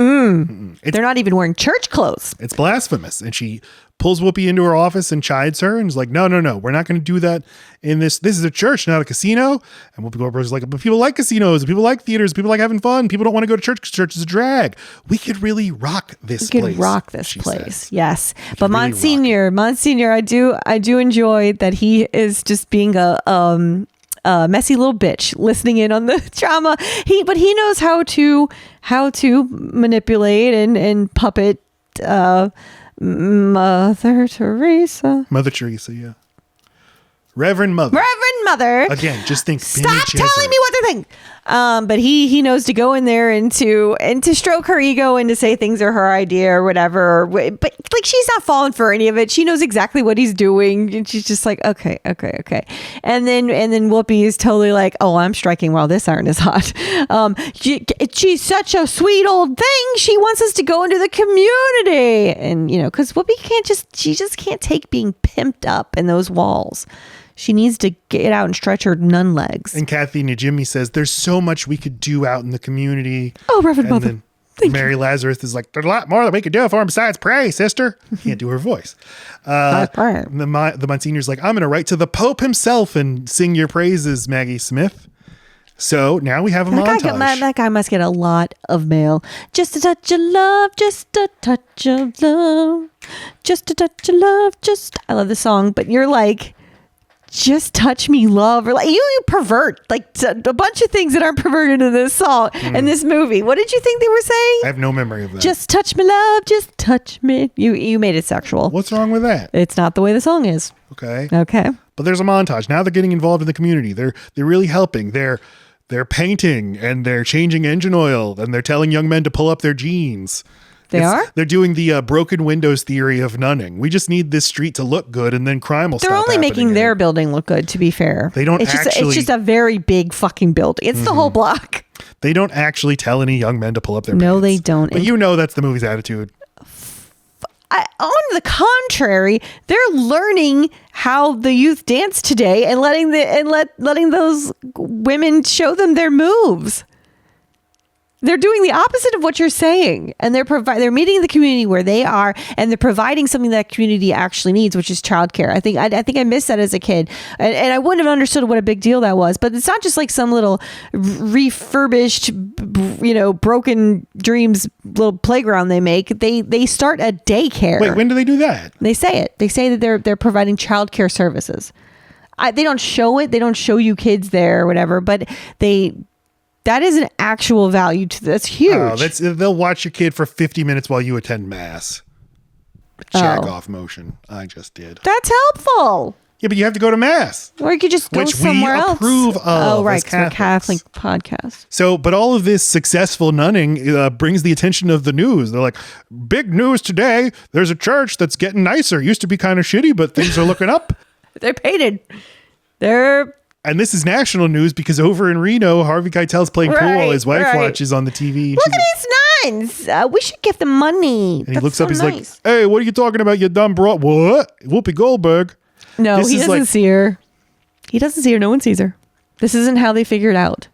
not even wearing church clothes. It's blasphemous. And she pulls Whoopi into her office and chides her and is like, no, we're not going to do that in this. This is a church, not a casino. And Whoopi Goldberg's like, but people like casinos, people like theaters, people like having fun. People don't want to go to church because church is a drag. We could really rock this place. We could rock this place. Says. Yes. But really Monsignor, I do enjoy that he is just being a messy little bitch listening in on the drama. But he knows how to manipulate and puppet Mother Teresa, yeah. Reverend Mother. Again, just think. Stop telling me what to think. But he knows to go in there and to stroke her ego and to say things are her idea or whatever. But like, she's not falling for any of it. She knows exactly what he's doing, and she's just like, okay. And then Whoopi is totally like, oh, I'm striking while this iron is hot. She's such a sweet old thing. She wants us to go into the community, and because Whoopi she just can't take being pimped up in those walls. She needs to get out and stretch her nun legs. And Kathy Najimy says, there's so much we could do out in the community. Oh, Reverend Mother. Mary Lazarus is like, there's a lot more that we could do for him besides pray, sister. Can't do her voice. The Monsignor's like, I'm going to write to the Pope himself and sing your praises, Maggie Smith. So now we have a montage. That guy must get a lot of mail. Just a touch of love, just a touch of love, just a touch of love, I love the song, but you're like, just touch me, love, or like you pervert like a bunch of things that aren't perverted in this song in this movie. What did you think they were saying? I have no memory of that. Just touch me, love, just touch me. You made it sexual. What's wrong with that? It's not the way the song is. Okay. But there's a montage. Now they're getting involved in the community. They're really helping. They're painting and they're changing engine oil and they're telling young men to pull up their jeans. They're doing the broken windows theory of nunning. We just need this street to look good, and then crime will stop. They're only making their building look good. To be fair, they don't. It's just a very big fucking building. It's the whole block. They don't actually tell any young men to pull up their pants. No, they don't. But that's the movie's attitude. On the contrary, they're learning how the youth dance today and letting those women show them their moves. They're doing the opposite of what you're saying, and they're meeting the community where they are, and they're providing something that community actually needs, which is childcare. I think I missed that as a kid, and I wouldn't have understood what a big deal that was. But it's not just like some little refurbished, broken dreams little playground they make. They start a daycare. Wait, when do they do that? They say it. They say that they're providing childcare services. They don't show it. They don't show you kids there or whatever, but that is an actual value to this. Huge. Oh, they'll watch your kid for 50 minutes while you attend mass. Jack off motion. I just did. That's helpful. Yeah, but you have to go to mass. Or you could just go somewhere else. Which we approve of. Oh, right. It's a Catholic podcast. So, but all of this successful nunning brings the attention of the news. They're like, big news today. There's a church that's getting nicer. Used to be kind of shitty, but things are looking up. They're painted. And this is national news because over in Reno, Harvey Keitel's playing pool while his wife watches on the TV. Look at these nuns. We should give them money. And he looks up, he's like, hey, what are you talking about, you dumb bro? What? Whoopi Goldberg. No, he doesn't see her. He doesn't see her. No one sees her. This isn't how they figure it out.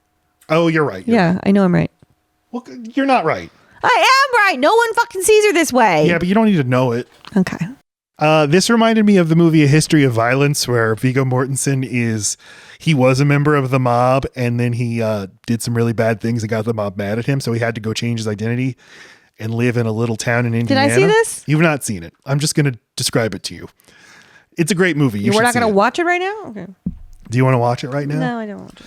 Oh, you're right. I know I'm right. Well, you're not right. I am right. No one fucking sees her this way. Yeah, but you don't need to know it. Okay. This reminded me of the movie A History of Violence, where Viggo Mortensen he was a member of the mob, and then he did some really bad things and got the mob mad at him, so he had to go change his identity. and live in a little town in Indiana. Did I see this? You've not seen it. I'm just going to describe it to you. It's a great movie. We're not going to watch it right now? Okay. Do you want to watch it right now? No, I don't want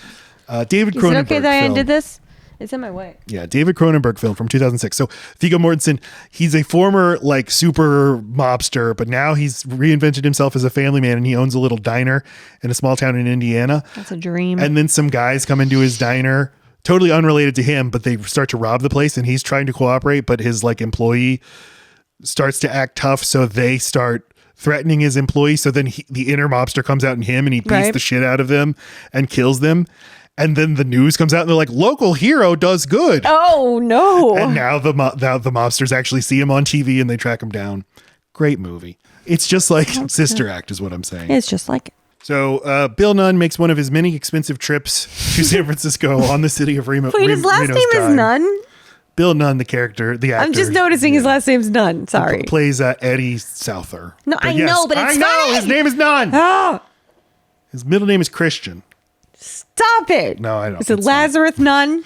to. David Cronenberg. Is it okay that I film. did this? It's in my way. Yeah, David Cronenberg film from 2006. So Viggo Mortensen, he's a former like super mobster, but now he's reinvented himself as a family man, and he owns a little diner in a small town in Indiana. That's a dream. And then some guys come into his diner, totally unrelated to him, but they start to rob the place, and he's trying to cooperate, but his like employee starts to act tough, so they start threatening his employee. So then the inner mobster comes out in him, and he beats the shit out of them and kills them. And then the news comes out and they're like, local hero does good. Oh, no. And now the mobsters actually see him on TV and they track him down. Great movie. It's just like Sister Act is what I'm saying. It's just like it. So Bill Nunn makes one of his many expensive trips to San Francisco on the city of Reno. Wait, his last name is Nunn? Bill Nunn, the character, the actor. I'm just noticing his last name's Nunn. Sorry. He plays Eddie Souther. No, I know, but it's funny. His name is Nunn. Oh, His middle name is Christian. stop it. No, I don't. Is it Lazarus Nunn?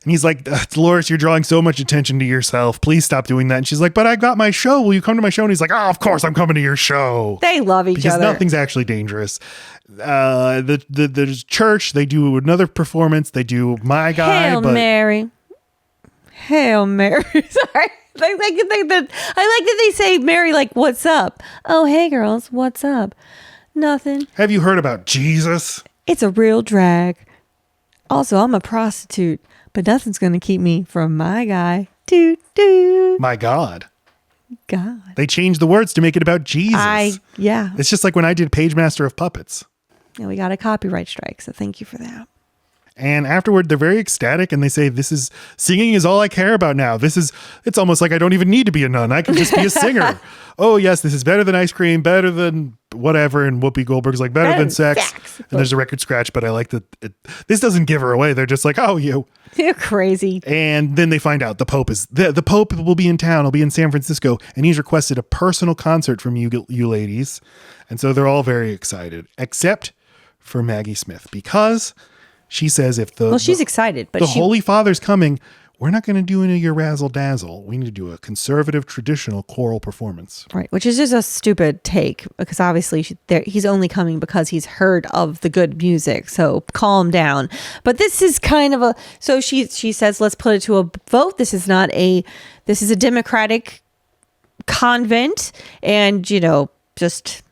And he's like, Dolores, you're drawing so much attention to yourself. Please stop doing that. And she's like, but I got my show. Will you come to my show? And he's like, oh, of course I'm coming to your show. They love each because other. Nothing's actually dangerous. The church, they do another performance. They do My Guy. Hail Mary. Hail Mary. Sorry. I like that they say Mary like, what's up? Oh, hey, girls. What's up? Nothing. Have you heard about Jesus? It's a real drag. Also, I'm a prostitute, but nothing's going to keep me from my guy. Doo. My God. God. They changed the words to make it about Jesus. Yeah. It's just like when I did Page Master of Puppets. Yeah, we got a copyright strike, so thank you for that. And afterward, they're very ecstatic and they say, singing is all I care about now. It's almost like I don't even need to be a nun. I can just be a singer. Oh, yes, this is better than ice cream, better than whatever. And Whoopi Goldberg's like, better than sex. And there's a record scratch, but I like that. This doesn't give her away. They're just like, oh, you. You're crazy. And then they find out the Pope the Pope will be in town. He'll be in San Francisco. And he's requested a personal concert from you ladies. And so they're all very excited, except for Maggie Smith, because she says she's excited, but the Holy Father's coming, we're not going to do any of your razzle dazzle. We need to do a conservative, traditional choral performance. Right, which is just a stupid take because obviously he's only coming because he's heard of the good music. So calm down. But this is kind of so she says, let's put it to a vote. This is a Democratic convent, and just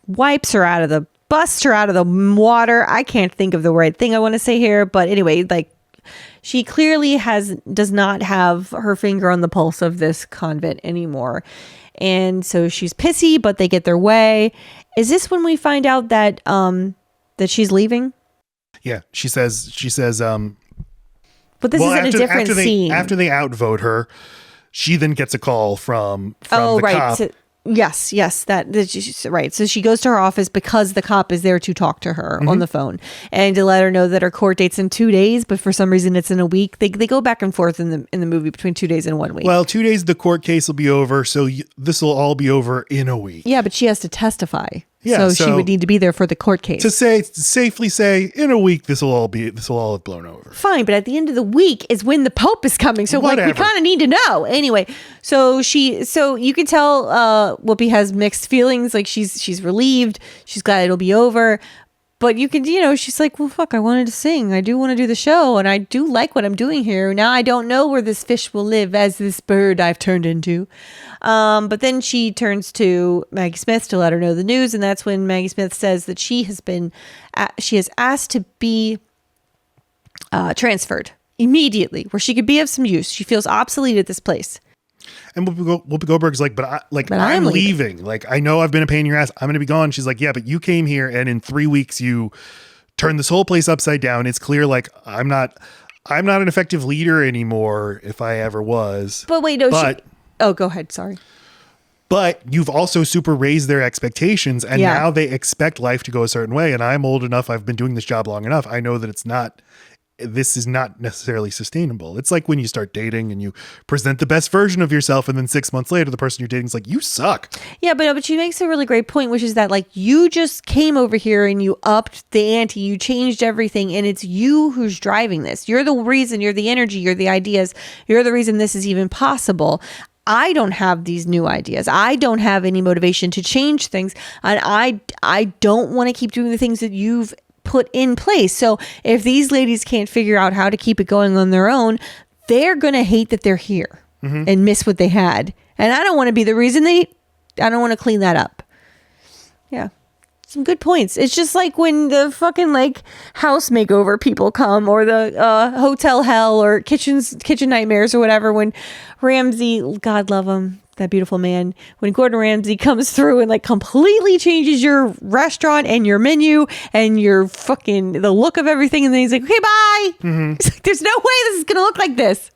wipes her out of the busts her out of the water. I can't think of the right thing I want to say here, but anyway, like she clearly does not have her finger on the pulse of this convent anymore. And so she's pissy, but they get their way. Is this when we find out that she's leaving? Yeah, she says but this is in a different scene. After they outvote her, she then gets a call from the cop. Yes, that's right. So she goes to her office because the cop is there to talk to her on the phone and to let her know that her court date's in 2 days, but for some reason it's in a week. They go back and forth in the movie between 2 days and 1 week. Well, 2 days the court case will be over, so this will all be over in a week. Yeah, but she has to testify. Yeah, so she would need to be there for the court case. To safely say in a week this will all have blown over. Fine, but at the end of the week is when the Pope is coming. So Whatever. we kind of need to know. Anyway, so you can tell Whoopi has mixed feelings. Like she's relieved. She's glad it'll be over. But you can, she's like, well, fuck, I wanted to sing. I do want to do the show. And I do like what I'm doing here. Now I don't know where this fish will live as this bird I've turned into. But then she turns to Maggie Smith to let her know the news. And that's when Maggie Smith says that she has asked to be transferred immediately where she could be of some use. She feels obsolete at this place. And Whoopi Goldberg's like, but I'm leaving. Like, I know I've been a pain in your ass. I'm going to be gone. She's like, yeah, but you came here and in 3 weeks you turned this whole place upside down. It's clear. Like, I'm not an effective leader anymore if I ever was. But wait, no, go ahead. Sorry. But you've also super raised their expectations and now they expect life to go a certain way. And I'm old enough. I've been doing this job long enough. I know that it's not this is not necessarily sustainable. It's like when you start dating and you present the best version of yourself, and then 6 months later, the person you're dating is like, you suck. Yeah, but she makes a really great point, which is that like you just came over here and you upped the ante, you changed everything, and it's you who's driving this. You're the reason, you're the energy, you're the ideas, you're the reason this is even possible. I don't have these new ideas. I don't have any motivation to change things, and I don't want to keep doing the things that you've put in place. So if these ladies can't figure out how to keep it going on their own, they're going to hate that they're here and miss what they had. And I don't want to be the reason I don't want to clean that up. Yeah. Some good points. It's just like when the fucking like house makeover people come, or the hotel hell, or kitchen nightmares, or whatever. When Ramsay, God love him, that beautiful man, when Gordon Ramsay comes through and like completely changes your restaurant and your menu and your fucking the look of everything, and then he's like, okay, bye. It's like, there's no way this is gonna look like this.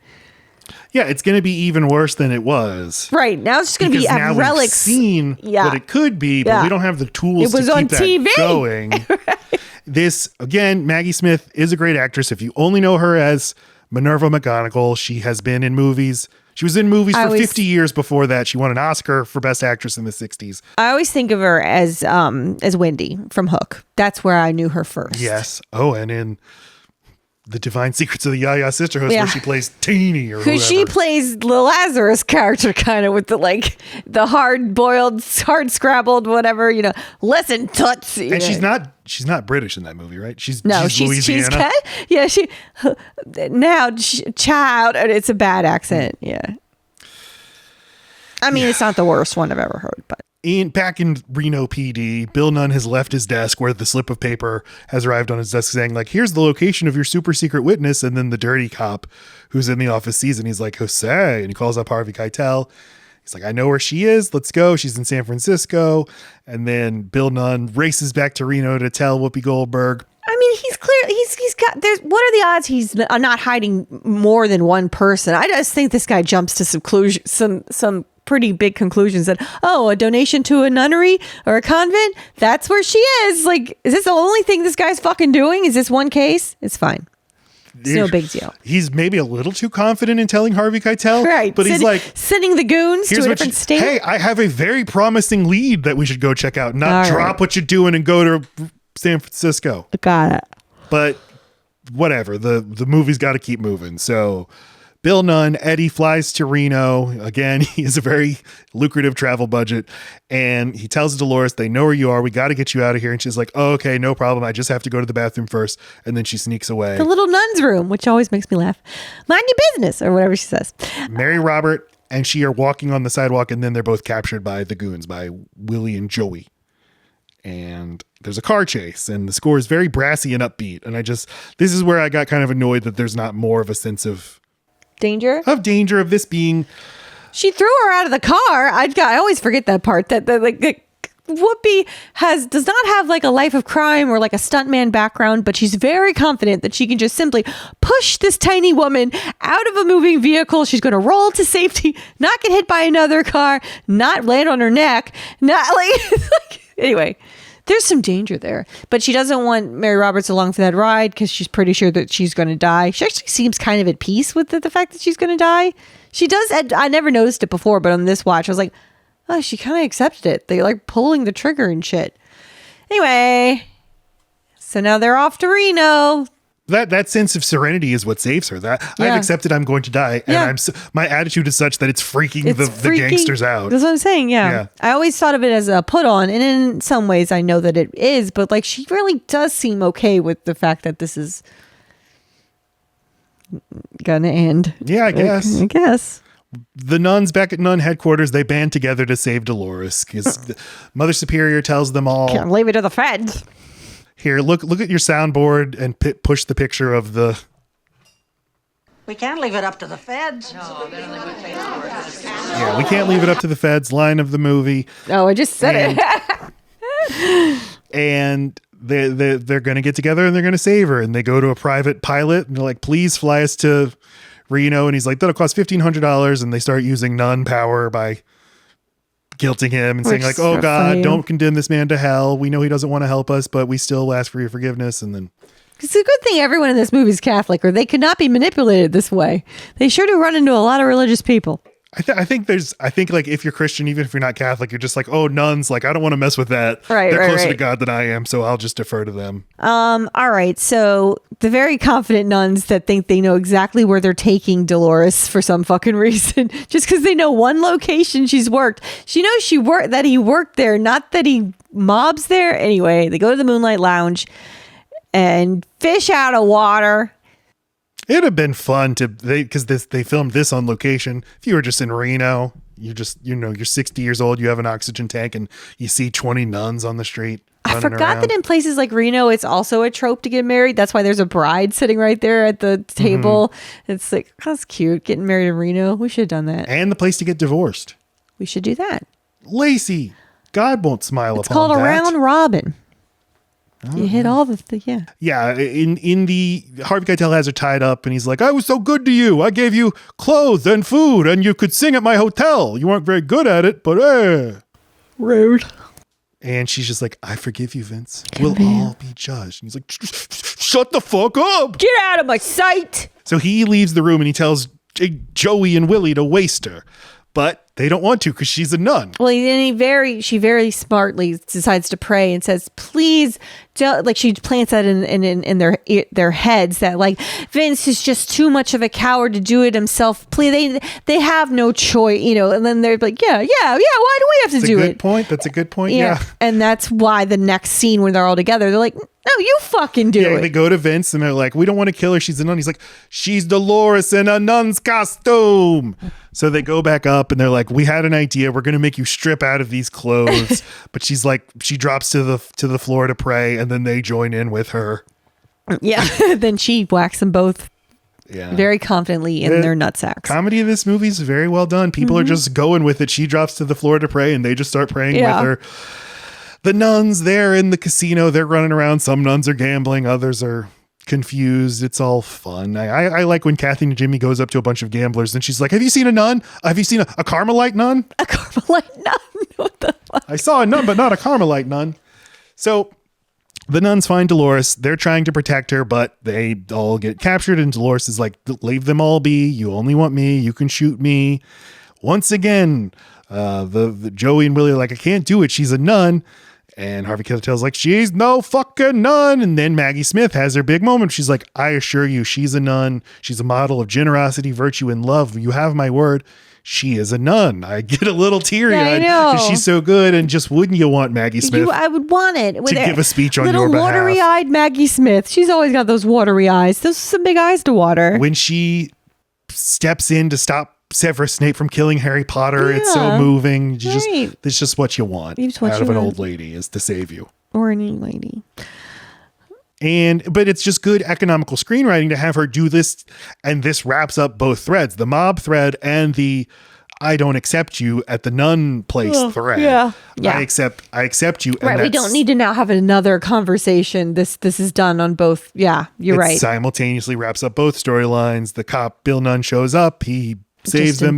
Yeah, it's going to be even worse than it was. Right. Now it's just going to be now relics. We've seen what it could be, but we don't have the tools it was to on keep TV. that going. Right. This, again, Maggie Smith is a great actress. If you only know her as Minerva McGonagall, she has been in movies. She was in movies for 50 years before that. She won an Oscar for Best Actress in the 60s. I always think of her as Wendy from Hook. That's where I knew her first. Yes. Oh, and in The Divine Secrets of the Yaya Sisterhood, where she plays Teeny or whatever. She plays the Lazarus character, kind of with the hard-boiled, hard-scrabbled, whatever, listen, Toots. And she's not British in that movie, right? She's Louisiana. Louisiana. Child, and it's a bad accent, yeah. I mean, it's not the worst one I've ever heard, but. Back in Reno PD, Bill Nunn has left his desk where the slip of paper has arrived on his desk saying, like, here's the location of your super secret witness. And then the dirty cop who's in the office sees and he's like, Jose. And he calls up Harvey Keitel. He's like, I know where she is. Let's go. She's in San Francisco. And then Bill Nunn races back to Reno to tell Whoopi Goldberg. I mean, he's clear. He's got. What are the odds he's not hiding more than one person? I just think this guy jumps to some pretty big conclusions that, a donation to a nunnery or a convent, that's where she is. Like, is this the only thing this guy's fucking doing? Is this one case? It's fine. It's no big deal. He's maybe a little too confident in telling Harvey Keitel. Right. But he's like sending the goons to a different state. Hey, I have a very promising lead that we should go check out. Not drop what you're doing and go to San Francisco. Got it. But whatever. The movie's got to keep moving. So Bill Nunn, Eddie flies to Reno. Again, he has a very lucrative travel budget. And he tells Dolores, they know where you are. We got to get you out of here. And she's like, oh, okay, no problem. I just have to go to the bathroom first. And then she sneaks away. The little nun's room, which always makes me laugh. Mind your business, or whatever she says. Mary Robert and she are walking on the sidewalk. And then they're both captured by the goons, by Willie and Joey. And there's a car chase. And the score is very brassy and upbeat. And this is where I got kind of annoyed that there's not more of a sense of danger of this being. She threw her out of the car. I always forget that part, that Whoopi does not have like a life of crime or like a stuntman background, but she's very confident that she can just simply push this tiny woman out of a moving vehicle. She's going to roll to safety, not get hit by another car, not land on her neck, not anyway. There's some danger there, but she doesn't want Mary Roberts along for that ride because she's pretty sure that she's going to die. She actually seems kind of at peace with the fact that she's going to die. She does. I never noticed it before, but on this watch, I was like, oh, she kind of accepted it. They like pulling the trigger and shit. Anyway, so now they're off to Reno. That sense of serenity is what saves her. I've accepted I'm going to die, and my attitude is such that it's freaking the gangsters out. That's what I'm saying. Yeah, I always thought of it as a put on, and in some ways I know that it is, but like she really does seem okay with the fact that this is gonna end. Yeah, I guess. The nuns back at nun headquarters, they band together to save Dolores because Mother Superior tells them all, can't leave it to the feds. Here, look at your soundboard and push the picture of the. We can't leave it up to the feds. Yeah, we can't leave it up to the feds. Line of the movie. Oh, I just said it. And they're going to get together and they're going to save her. And they go to a private pilot and they're like, please fly us to Reno. And he's like, that'll cost $1,500. And they start using nun power by guilting him and saying like, oh God, don't condemn this man to hell. We know he doesn't want to help us, but we still ask for your forgiveness. And then It's a good thing everyone in this movie is Catholic, or they could not be manipulated this way. They sure do run into a lot of religious people. I think like if you're Christian, even if you're not Catholic, you're just like, oh, nuns, like I don't want to mess with that. Right, They're right, closer to right. God than I am, so I'll just defer to them. All right. So the very confident nuns that think they know exactly where they're taking Dolores for some fucking reason, just because they know one location she's worked. She knows that he worked there, not that he mobs there. Anyway, they go to the Moonlight Lounge and fish out of water. It'd have been fun because they filmed this on location. If you were just in Reno, you're 60 years old, you have an oxygen tank, and you see 20 nuns on the street. I forgot that in places like Reno, it's also a trope to get married. That's why there's a bride sitting right there at the table. Mm-hmm. It's like, that's cute. Getting married in Reno. We should have done that. And the place to get divorced. We should do that. Lacey, God won't smile it's upon that. It's called a round robin. You hit all the. Yeah, in the Harvey Keitel has her tied up, and he's like, I was so good to you. I gave you clothes and food, and you could sing at my hotel. You weren't very good at it, but rude. And she's just like, I forgive you, Vince. We'll all be judged. And he's like, shut the fuck up. Get out of my sight. So he leaves the room and he tells Joey and Willie to waste her. But they don't want to because she's a nun. Well, she very smartly decides to pray and says, please don't, like she plants that in their heads that like Vince is just too much of a coward to do it himself. Please, they have no choice, and then they're like, yeah. Why do we have to do it? That's a good point. Yeah. And that's why the next scene when they're all together, they're like, no, you fucking do it. They go to Vince and they're like, we don't want to kill her. She's a nun. He's like, she's Dolores in a nun's costume. So they go back up and they're like, we had an idea. We're going to make you strip out of these clothes. But she's like, she drops to the floor to pray, and then they join in with her. Yeah. Then she whacks them both very confidently in their nutsacks. Comedy of this movie is very well done. People are just going with it. She drops to the floor to pray, and they just start praying with her. The nuns, they're in the casino. They're running around. Some nuns are gambling. Others are confused. It's all fun. I like when Kathy and Jimmy goes up to a bunch of gamblers and she's like, have you seen a nun? Have you seen a Carmelite nun? A Carmelite nun? What the fuck? I saw a nun, but not a Carmelite nun. So the nuns find Dolores. They're trying to protect her, but they all get captured, and Dolores is like, leave them all be. You only want me. You can shoot me. Once again, the Joey and Willie are like, I can't do it. She's a nun. And Harvey Keitel's like, she's no fucking nun. And then Maggie Smith has her big moment. She's like, I assure you, she's a nun. She's a model of generosity, virtue, and love. You have my word. She is a nun. I get a little teary-eyed because she's so good. And just wouldn't you want Maggie Smith? I would want it. To give a speech on your behalf. Little watery-eyed Maggie Smith. She's always got those watery eyes. Those are some big eyes to water. When she steps in to stop Severus Snape from killing Harry Potter, it's so moving. It's just what you want out of an old lady, is to save you. Or a new lady. But it's just good economical screenwriting to have her do this, and this wraps up both threads, the mob thread and the I don't accept you at the nun place thread. Yeah. I accept you. Right. We don't need to now have another conversation. This is done on both. Yeah, you're right. Simultaneously wraps up both storylines. The cop Bill Nunn shows up. He saves them.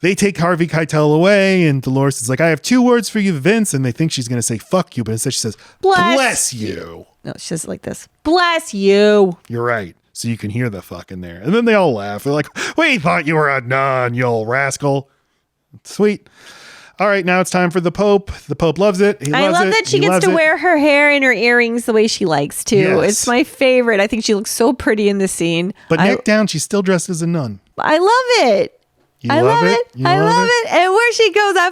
They take Harvey Keitel away, and Dolores is like, I have 2 words for you, Vince. And they think she's going to say fuck you, but instead she says, bless you. No, she says it like this. Bless you. You're right. So you can hear the fuck in there. And then they all laugh. They're like, we thought you were a nun, you old rascal. Sweet. All right, now it's time for the Pope. The Pope loves it. I love that she gets to wear her hair and her earrings the way she likes to. Yes. It's my favorite. I think she looks so pretty in this scene. But neck down, she's still dressed as a nun. I love it. I love it. I love it. And where she goes, I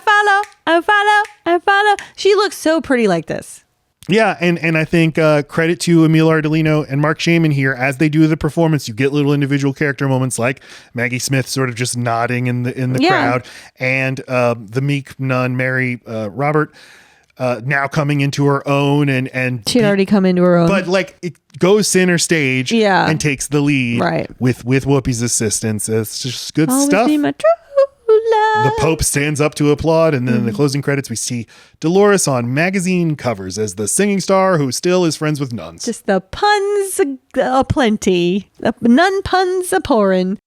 follow. She looks so pretty like this. Yeah, and I think credit to Emile Ardolino and Mark Shaman here. As they do the performance, you get little individual character moments like Maggie Smith sort of just nodding in the crowd, and the meek nun Mary Robert now coming into her own, and she'd already come into her own, but like it goes center stage, and takes the lead, with Whoopi's assistance. It's just good stuff. Be my true love. The Pope stands up to applaud, and then in the closing credits, we see Dolores on magazine covers as the singing star who still is friends with nuns. Just the puns aplenty. The nun puns a pouring.